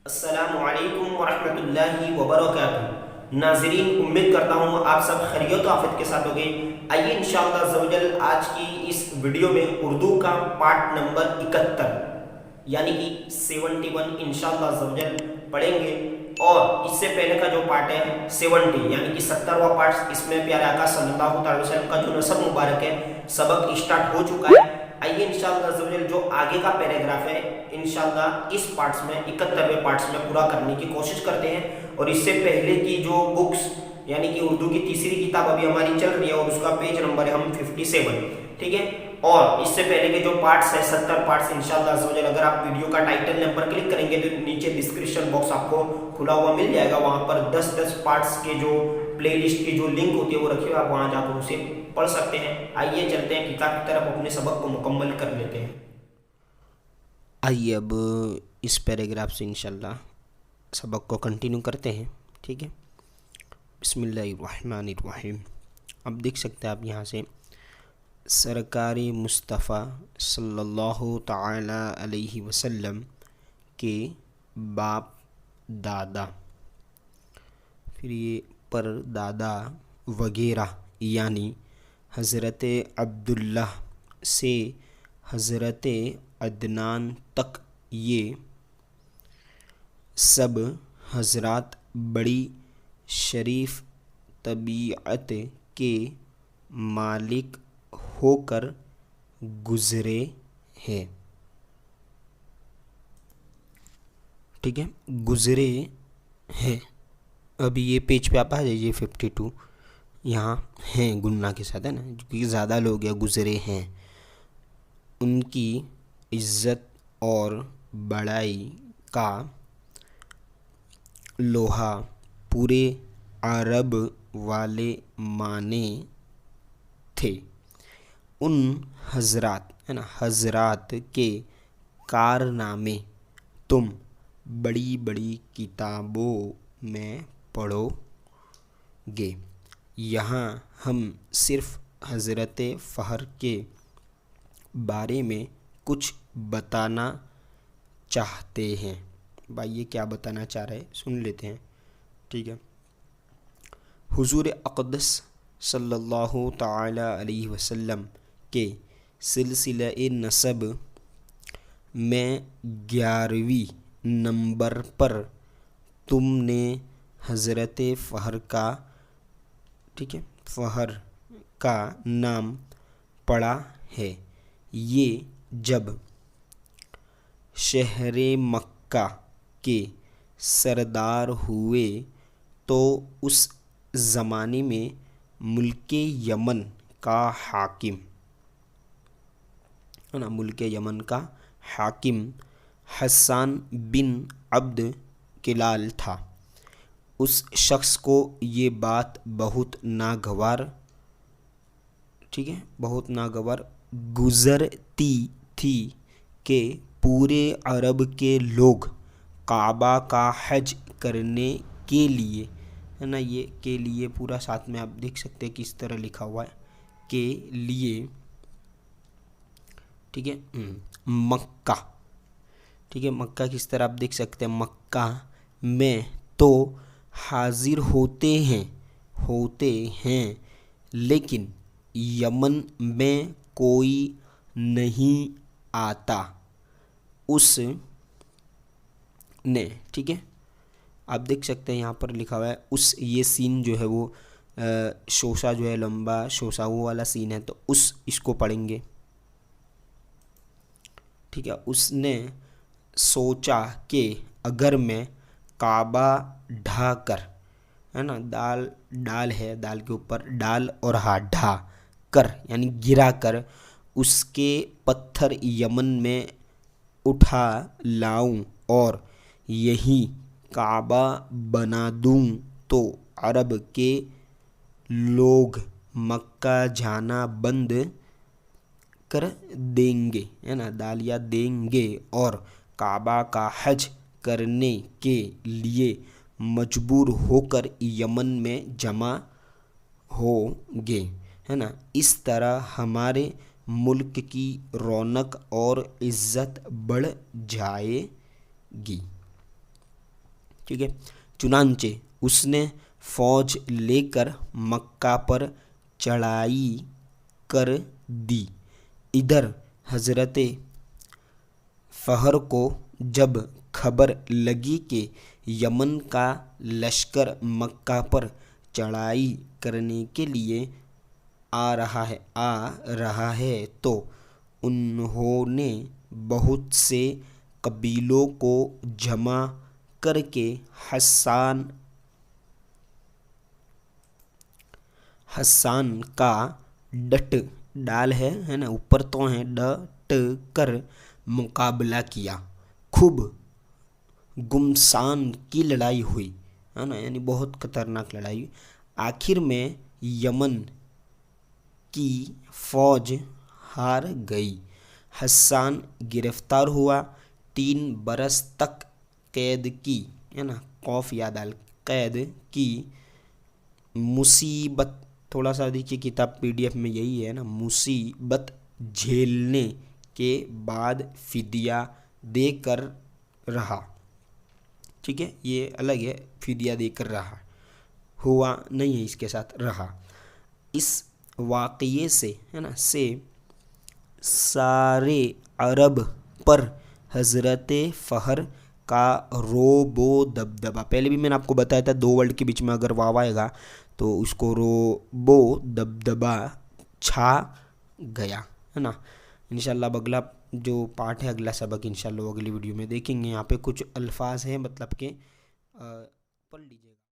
अस्सलामुअलैकुम वरहमतुल्लाहि वबरकातुहू। नाज़रीन, उम्मीद करता हूँ आप सब खैरियत आफियत के साथ होंगे। आइए इंशाअल्लाह अज़्ज़वजल आज की इस वीडियो में उर्दू का पार्ट नंबर 71 यानी कि 71 इंशाअल्लाह अज़्ज़वजल पढ़ेंगे। और इससे पहले का जो पार्ट है 70 यानी कि 70वां पार्ट, इसमें प्यारे आका सल्लल्लाहु अलैहि वसल्लम का जो नसब मुबारक है सबक स्टार्ट हो चुका है। आइए इंशाअल्लाह अज़्ज़वजल जो आगे का पैराग्राफ है इंशाअल्लाह इस पार्ट्स में 71वें पार्ट्स में पूरा करने की कोशिश करते हैं। और इससे पहले की जो बुक्स यानी कि उर्दू की तीसरी किताब अभी हमारी चल रही है और उसका पेज नंबर है हम 57, ठीक है। और इससे पहले के जो पार्ट्स है 70 पार्ट्स इंशाअल्लाह अज़्ज़वजल अगर आप वीडियो का टाइटल नंबर क्लिक करेंगे तो नीचे डिस्क्रिप्शन बॉक्स आपको खुला हुआ मिल जाएगा। वहां पर 10-10 पार्ट्स के जो प्लेलिस्ट की जो लिंक होती है वो रखी हुई, आप वहां जाकर उसे पढ़ सकते हैं। आइए चलते हैं किताब की तरफ, अपने सबक को मुकम्मल कर लेते हैं। आइए अब इस पैराग्राफ से इंशाल्लाह सबक को कंटिन्यू करते हैं, ठीक है। बिस्मिल्लाहिर्रहमानिर्रहीम। अब देख सकते हैं आप यहाँ से सरकारी मुस्तफ़ा सल्लल्लाहु ताला अलैहि वसल्लम के बाप दादा, फिर ये पर दादा वगैरह यानी हज़रत अब्दुल्ला से हज़रत अदनान तक ये सब हज़रात बड़ी शरीफ तबीअत के मालिक होकर गुज़रे हैं, ठीक है, गुज़रे हैं। अभी ये पेज पे आप आ जाइए 52, यहाँ हैं गुन्ना के साथ है ना, क्योंकि ज़्यादा लोग या गुज़रे हैं। उनकी इज़्ज़त और बड़ाई का लोहा पूरे अरब वाले माने थे। उन हज़रात है ना, हज़रात के कारनामे तुम बड़ी बड़ी किताबों में पढ़ोगे। यहाँ हम सिर्फ़ हज़रत फ़हर के बारे में कुछ बताना चाहते हैं। भाई ये क्या बताना चाह रहे हैं सुन लेते हैं, ठीक है। हुज़ूर अक़दस सल्लल्लाहु ताला अलैहि वसल्लम के सिलसिले नसब में 11वीं नंबर पर तुमने हज़रत फ़हर का, ठीक है, फ़हर का नाम पढ़ा है। ये जब शहर मक्का के सरदार हुए तो उस ज़माने में मुल्के यमन का हाकिम है ना, मुल्के यमन का हाकिम हसन बिन अब्द किलाल था। उस शख्स को ये बात बहुत नागवार, ठीक है, बहुत नागवार गुज़रती थी कि पूरे अरब के लोग काबा का हज करने के लिए, है ना, ये के लिए पूरा साथ में आप देख सकते हैं किस तरह लिखा हुआ है, के लिए, ठीक है, मक्का, ठीक है, मक्का किस तरह आप देख सकते हैं, मक्का में तो हाजिर होते हैं लेकिन यमन में कोई नहीं आता। उस ने, ठीक है, आप देख सकते हैं यहाँ पर लिखा हुआ है उस, ये सीन जो है वो शोशा जो है लंबा शोशा वो वाला सीन है, तो उस इसको पढ़ेंगे, ठीक है। उसने सोचा कि अगर मैं काबा ढा कर, है ना, दाल डाल है, दाल के ऊपर डाल और हा ढा कर यानी गिरा कर उसके पत्थर यमन में उठा लाऊं और यही काबा बना दूं तो अरब के लोग मक्का जाना बंद कर देंगे, है ना, दालिया देंगे और काबा का हज करने के लिए मजबूर होकर यमन में जमा होंगे, है ना। इस तरह हमारे मुल्क की रौनक और इज़्ज़त बढ़ जाएगी। ठीक है। चुनांचे उसने फौज लेकर मक्का पर चढ़ाई कर दी। इधर हजरत फहर को जब खबर लगी कि यमन का लश्कर मक्का पर चढ़ाई करने के लिए आ रहा है तो उन्होंने बहुत से कबीलों को जमा करके हस्सान का डाल है ना, ऊपर तो है डट कर मुकाबला किया। खूब गुमसान की लड़ाई हुई, है ना, यानी बहुत खतरनाक लड़ाई हुई। आखिर में यमन की फौज हार गई। हस्सान गिरफ्तार हुआ। 3 बरस तक कैद की, है ना, खौफ याद आल, कैद की मुसीबत, थोड़ा सा देखिए किताब PDF में यही है ना, मुसीबत झेलने के बाद फिदिया देकर रहा। ठीक है, ये अलग है, फिदिया देकर रहा, हुआ नहीं है, इसके साथ रहा। इस वाक़ये से, है ना, से सारे अरब पर हज़रत फ़हर का रोबो दबदबा, पहले भी मैंने आपको बताया था 2 वर्ड के बीच में अगर वाव आएगा तो उसको रोबो दबदबा छा गया, है ना। इंशाल्लाह अब अगला जो पार्ट है, अगला सबक इंशाल्लाह अगली वीडियो में देखेंगे। यहाँ पे कुछ अल्फाज हैं, मतलब के पढ़ लीजिए।